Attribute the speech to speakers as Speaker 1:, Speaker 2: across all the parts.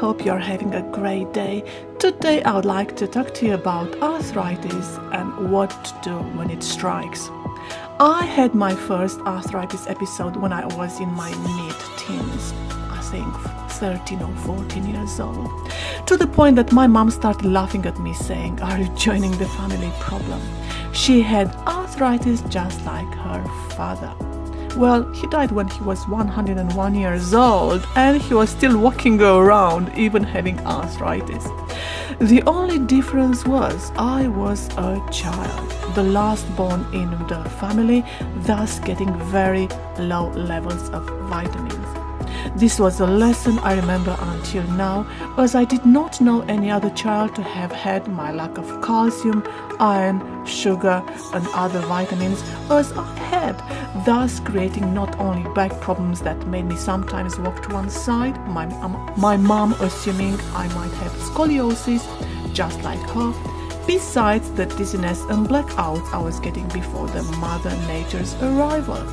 Speaker 1: hope you're having a great day. Today I would like to talk to you about arthritis and what to do when it strikes. I had my first arthritis episode when I was in my mid-teens, I think 13 or 14 years old, to the point that my mom started laughing at me saying, "Are you joining the family problem?" She had arthritis just like her father. Well, he died when he was 101 years old and he was still walking around, even having arthritis. The only difference was I was a child, the last born in the family, thus getting very low levels of vitamins. This was a lesson I remember until now, as I did not know any other child to have had my lack of calcium, iron, sugar and other vitamins as I had, thus creating not only back problems that made me sometimes walk to one side, my mom assuming I might have scoliosis just like her, besides the dizziness and blackouts I was getting before the Mother Nature's arrival.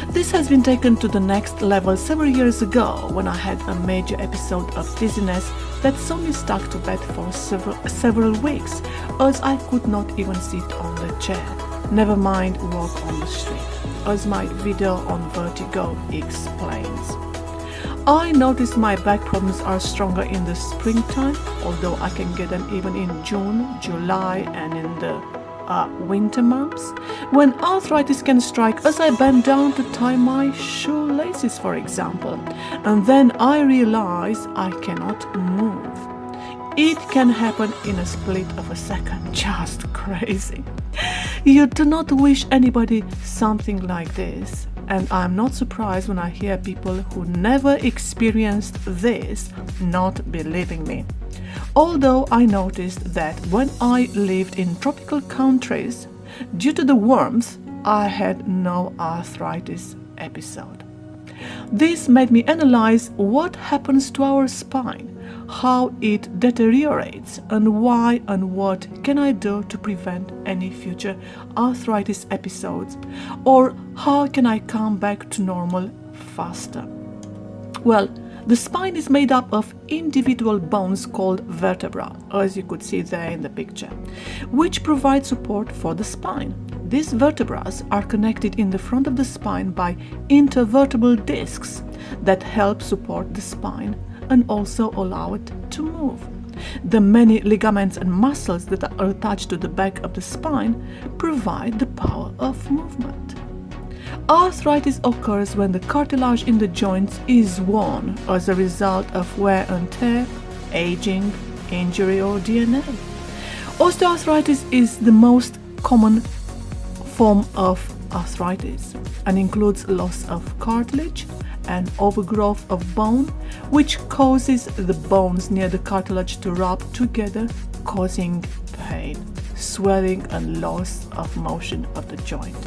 Speaker 1: This has been taken to the next level several years ago when I had a major episode of dizziness that saw me stuck to bed for several weeks, as I could not even sit on the chair, never mind walk on the street, as my video on vertigo explains. I noticed my back problems are stronger in the springtime, although I can get them even in June, July and in the winter months, when arthritis can strike as I bend down to tie my shoelaces, for example, and then I realize I cannot move. It can happen in a split of a second, just crazy. You do not wish anybody something like this, and I'm not surprised when I hear people who never experienced this not believing me. Although I noticed that when I lived in tropical countries, due to the warmth, I had no arthritis episode. This made me analyze what happens to our spine, how it deteriorates, and why and what can I do to prevent any future arthritis episodes, or how can I come back to normal faster. Well, the spine is made up of individual bones called vertebrae, as you could see there in the picture, which provide support for the spine. These vertebrae are connected in the front of the spine by intervertebral discs that help support the spine and also allow it to move. The many ligaments and muscles that are attached to the back of the spine provide the power of movement. Arthritis occurs when the cartilage in the joints is worn as a result of wear and tear, aging, injury or DNA. Osteoarthritis is the most common form of arthritis and includes loss of cartilage and overgrowth of bone, which causes the bones near the cartilage to rub together, causing pain, swelling and loss of motion of the joint.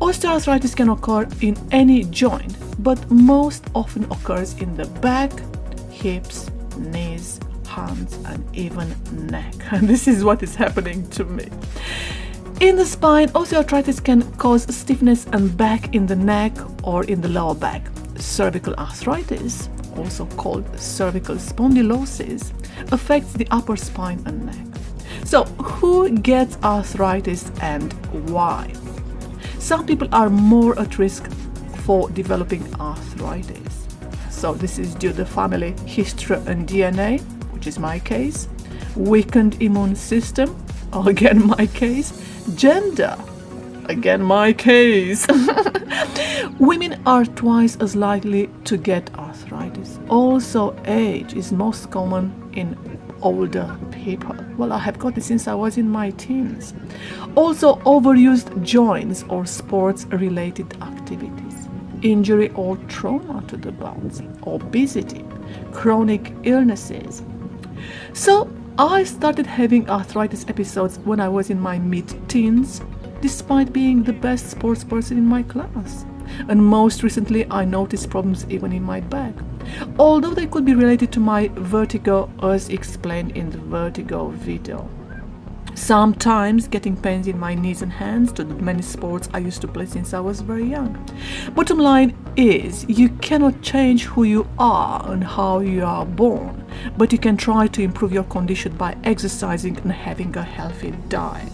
Speaker 1: Osteoarthritis can occur in any joint, but most often occurs in the back, hips, knees, hands and even neck. And this is what is happening to me. In the spine, osteoarthritis can cause stiffness and back in the neck or in the lower back. Cervical arthritis, also called cervical spondylosis, affects the upper spine and neck. So, who gets arthritis and why? Some people are more at risk for developing arthritis. So this is due to family history and DNA, which is my case, weakened immune system, again my case, gender, again my case. Women are twice as likely to get arthritis. Also, age is most common in older people. Well, I have got it since I was in my teens. Also, overused joints or sports-related activities, injury or trauma to the bones, obesity, chronic illnesses. So, I started having arthritis episodes when I was in my mid-teens, despite being the best sports person in my class. And most recently, I noticed problems even in my back, although they could be related to my vertigo as explained in the vertigo video. Sometimes getting pains in my knees and hands to the many sports I used to play since I was very young. Bottom line is, you cannot change who you are and how you are born, but you can try to improve your condition by exercising and having a healthy diet.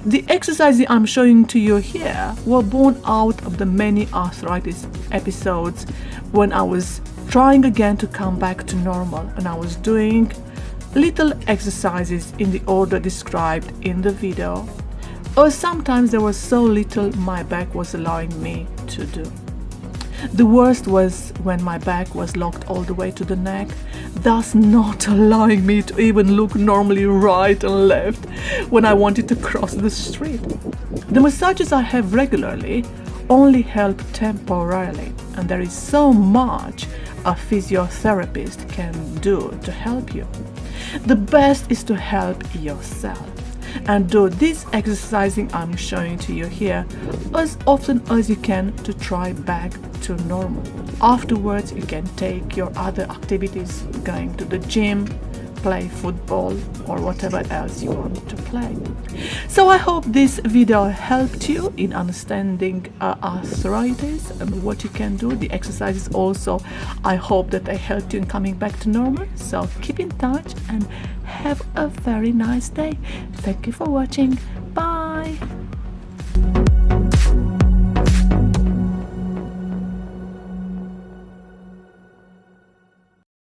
Speaker 1: The exercises I'm showing to you here were born out of the many arthritis episodes when I was trying again to come back to normal, and I was doing little exercises in the order described in the video, or sometimes there was so little my back was allowing me to do. The worst was when my back was locked all the way to the neck, thus not allowing me to even look normally right and left when I wanted to cross the street. The massages I have regularly only help temporarily, and there is so much a physiotherapist can do to help you. The best is to help yourself and do this exercising I'm showing to you here as often as you can to try back to normal. Afterwards, you can take your other activities, going to the gym, play football, or whatever else you want to play. So I hope this video helped you in understanding arthritis and what you can do. The exercises also, I hope that they helped you in coming back to normal. So keep in touch and have a very nice day. Thank you for watching.